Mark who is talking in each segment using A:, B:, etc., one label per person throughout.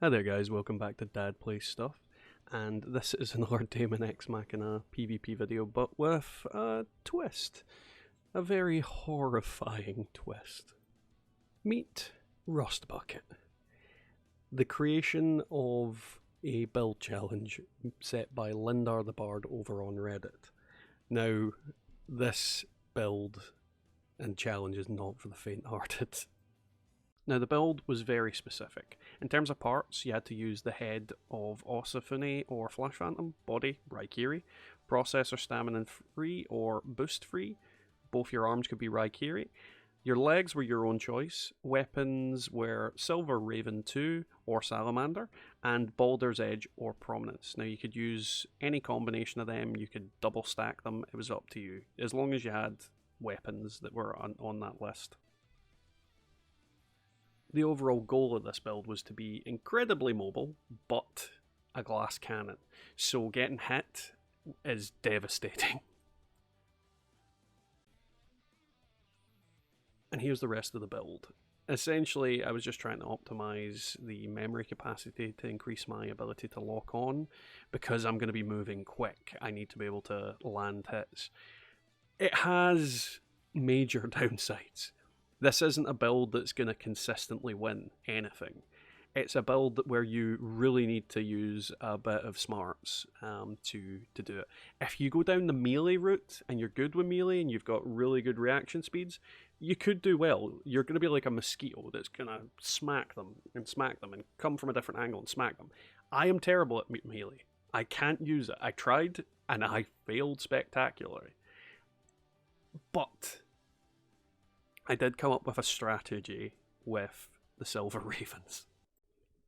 A: Hi there guys, welcome back to Dad Plays Stuff, and this is another Daemon X Machina PvP video, but with a twist. A very horrifying twist. Meet RustBucket. The creation of a build challenge set by Lindar the Bard over on Reddit. Now, this build and challenge is not for the faint-hearted. Now, the build was very specific. In terms of parts, you had to use the head of Ossifune or Flash Phantom, body, Raikiri, processor stamina free or boost free, both your arms could be Raikiri, your legs were your own choice, weapons were Silver Raven 2 or Salamander, and Baldur's Edge or Prominence. Now, you could use any combination of them, you could double stack them, it was up to you, as long as you had weapons that were on that list. The overall goal of this build was to be incredibly mobile, but a glass cannon. So getting hit is devastating. And here's the rest of the build. Essentially, I was just trying to optimize the memory capacity to increase my ability to lock on, because I'm going to be moving quick. I need to be able to land hits. It has major downsides. This isn't a build that's going to consistently win anything. It's a build where you really need to use a bit of smarts to do it. If you go down the melee route and you're good with melee and you've got really good reaction speeds, you could do well. You're going to be like a mosquito that's going to smack them and come from a different angle and smack them. I am terrible at melee. I can't use it. I tried and I failed spectacularly. But I did come up with a strategy with the Silver Ravens.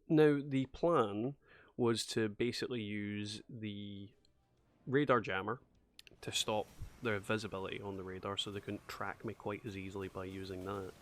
A: Now, the plan was to basically use the radar jammer to stop their visibility on the radar so they couldn't track me quite as easily by using that,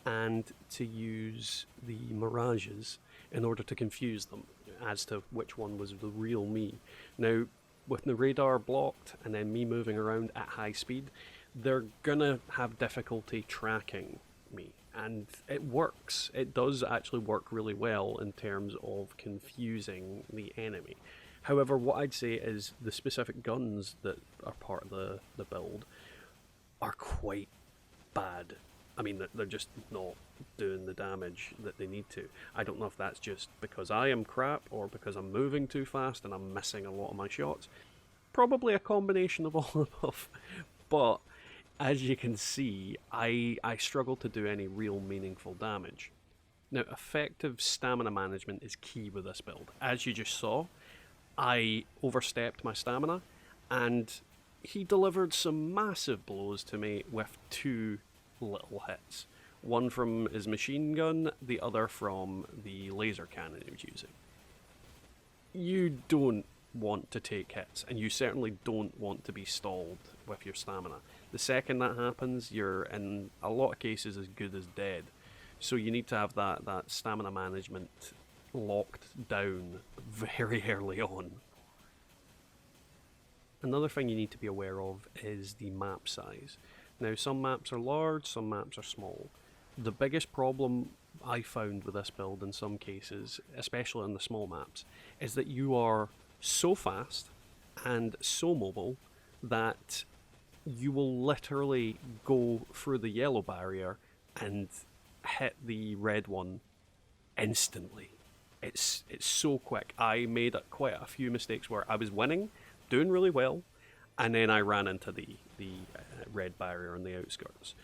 A: and to use the mirages in order to confuse them as to which one was the real me. Now, with the radar blocked and then me moving around at high speed, they're gonna have difficulty tracking me, and it works. It does actually work really well in terms of confusing the enemy. However, what I'd say is the specific guns that are part of the build are quite bad. I mean, they're just not doing the damage that they need to. I don't know if that's just because I am crap or because I'm moving too fast and I'm missing a lot of my shots. Probably a combination of all above, but as you can see, I struggle to do any real meaningful damage. Now, effective stamina management is key with this build. As you just saw, I overstepped my stamina, and he delivered some massive blows to me with two little hits. One from his machine gun, the other from the laser cannon he was using. You don't want to take hits, and you certainly don't want to be stalled with your stamina. The second that happens, you're in a lot of cases as good as dead. So you need to have that stamina management locked down very early on. Another thing you need to be aware of is the map size. Now, some maps are large, some maps are small. The biggest problem I found with this build in some cases, especially on the small maps, is that you are so fast and so mobile that you will literally go through the yellow barrier and hit the red one instantly. It's so quick. I made quite a few mistakes where I was winning, doing really well, and then I ran into the red barrier on the outskirts.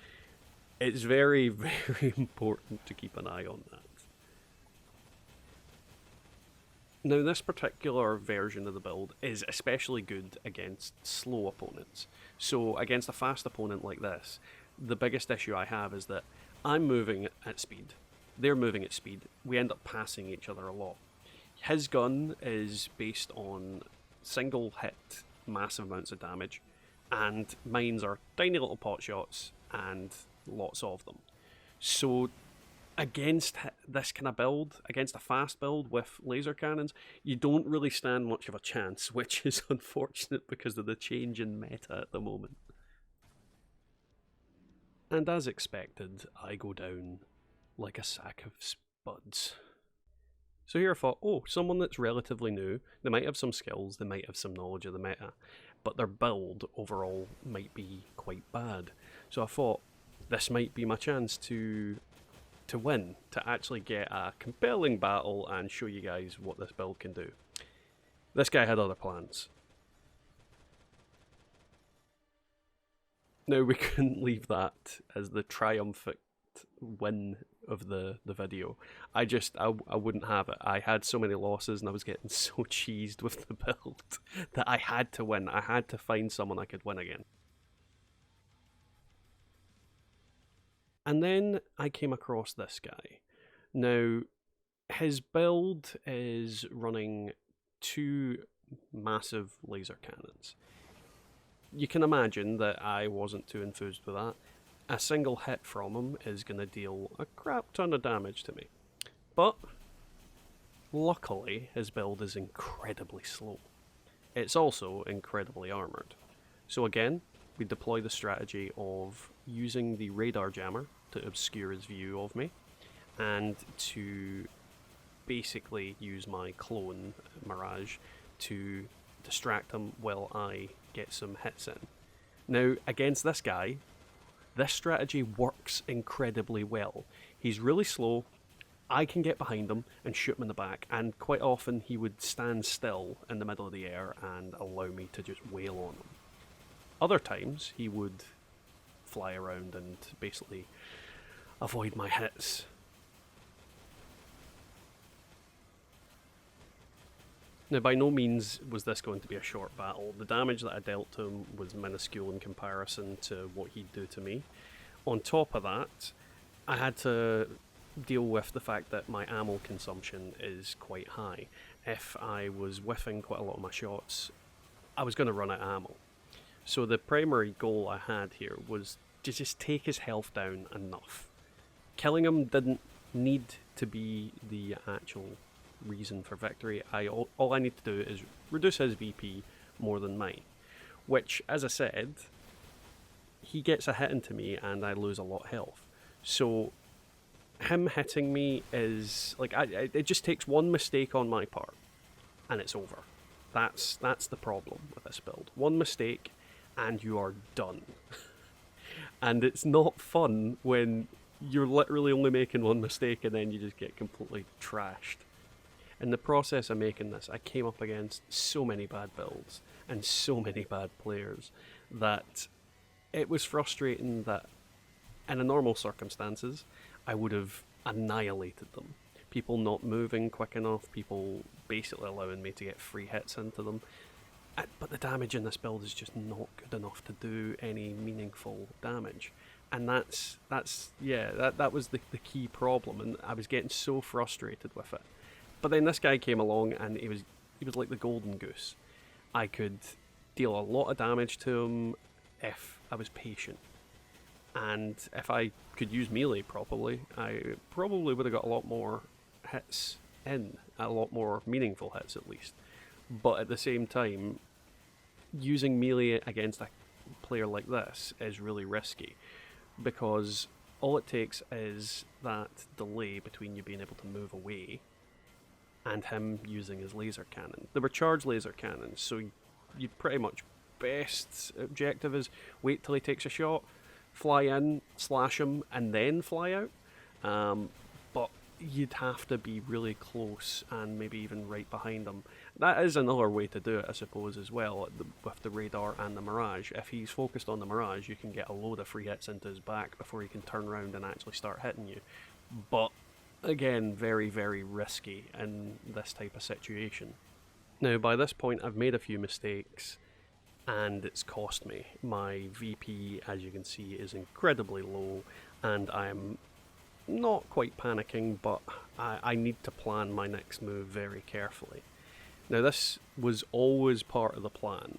A: It's very, very important to keep an eye on that. Now, this particular version of the build is especially good against slow opponents. So against a fast opponent like this, the biggest issue I have is that I'm moving at speed, they're moving at speed, we end up passing each other a lot. His gun is based on single hit, massive amounts of damage, and mine's are tiny little pot shots and lots of them. So against this kind of build, against a fast build with laser cannons, you don't really stand much of a chance, which is unfortunate because of the change in meta at the moment. And as expected, I go down like a sack of spuds. So here I thought, oh, someone that's relatively new, they might have some skills, they might have some knowledge of the meta, but their build overall might be quite bad. So I thought, this might be my chance to win, to actually get a compelling battle and show you guys what this build can do. This guy had other plans. Now, we couldn't leave that as the triumphant win of the video. I wouldn't have it. I had so many losses and I was getting so cheesed with the build that I had to win. I had to find someone I could win again. And then I came across this guy. Now, his build is running 2 massive laser cannons. You can imagine that I wasn't too enthused with that. A single hit from him is going to deal a crap ton of damage to me. But, luckily, his build is incredibly slow. It's also incredibly armoured. So again, we deploy the strategy of using the radar jammer to obscure his view of me, and to basically use my clone, Mirage, to distract him while I get some hits in. Now, against this guy, this strategy works incredibly well. He's really slow, I can get behind him and shoot him in the back, and quite often he would stand still in the middle of the air and allow me to just wail on him. Other times, he would fly around and basically avoid my hits. Now, by no means was this going to be a short battle. The damage that I dealt to him was minuscule in comparison to what he'd do to me. On top of that, I had to deal with the fact that my ammo consumption is quite high. If I was whiffing quite a lot of my shots, I was going to run out of ammo. So the primary goal I had here was to just take his health down enough. Killing him didn't need to be the actual reason for victory. All I need to do is reduce his VP more than mine, which, as I said, he gets a hit into me and I lose a lot of health. So him hitting me is like, it just takes one mistake on my part and it's over. That's the problem with this build. One mistake and you are done. And it's not fun when you're literally only making one mistake and then you just get completely trashed. In the process of making this, I came up against so many bad builds and so many bad players that it was frustrating that in a normal circumstances, I would have annihilated them. People not moving quick enough, people basically allowing me to get free hits into them. But the damage in this build is just not good enough to do any meaningful damage. And that was the key problem, and I was getting so frustrated with it. But then this guy came along and he was like the golden goose. I could deal a lot of damage to him if I was patient. And if I could use melee properly, I probably would have got a lot more hits in, a lot more meaningful hits at least. But at the same time, using melee against a player like this is really risky, because all it takes is that delay between you being able to move away and him using his laser cannon. They were charged laser cannons, so you'd pretty much best objective is wait till he takes a shot, fly in, slash him, and then fly out. But you'd have to be really close and maybe even right behind him. That is another way to do it, I suppose, as well, with the radar and the Mirage. If he's focused on the Mirage, you can get a load of free hits into his back before he can turn around and actually start hitting you. But again, very, very risky in this type of situation. Now, by this point, I've made a few mistakes, and it's cost me. My VP, as you can see, is incredibly low, and I'm not quite panicking, but I need to plan my next move very carefully. Now, this was always part of the plan.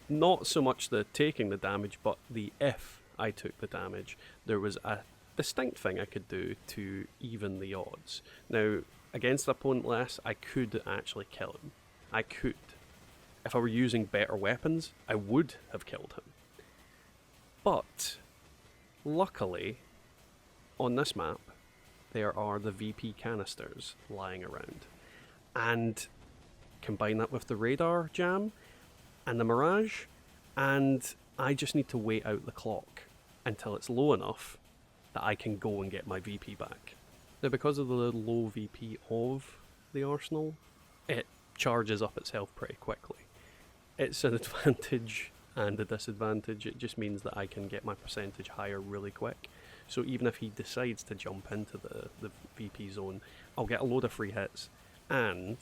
A: Not so much the taking the damage, but the if I took the damage, there was a distinct thing I could do to even the odds. Now, against the opponent less, I could actually kill him. I could. If I were using better weapons, I would have killed him. But, luckily, on this map, there are the VP canisters lying around. And combine that with the radar jam and the mirage, and I just need to wait out the clock until it's low enough that I can go and get my VP back. Now, because of the low VP of the arsenal, it charges up its health pretty quickly. It's an advantage and a disadvantage. It just means that I can get my percentage higher really quick. So even if he decides to jump into the VP zone, I'll get a load of free hits, and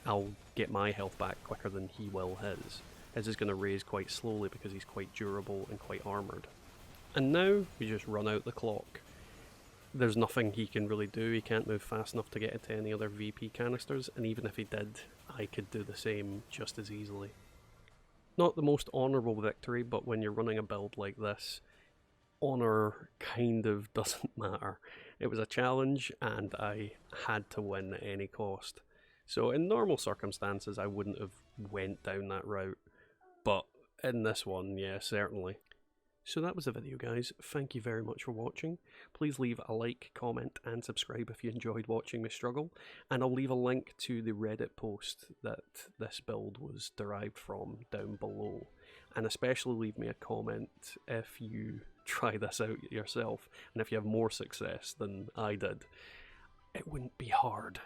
A: I'll get my health back quicker than he will his. His is going to raise quite slowly because he's quite durable and quite armoured. And now we just run out the clock. There's nothing he can really do. He can't move fast enough to get into any other VP canisters, and even if he did, I could do the same just as easily. Not the most honourable victory, but when you're running a build like this, honour kind of doesn't matter. It was a challenge, and I had to win at any cost. So in normal circumstances, I wouldn't have went down that route, but in this one, yeah, certainly. So that was the video, guys. Thank you very much for watching. Please leave a like, comment, and subscribe if you enjoyed watching me struggle, and I'll leave a link to the Reddit post that this build was derived from down below. And especially leave me a comment if you try this out yourself, and if you have more success than I did. It wouldn't be hard.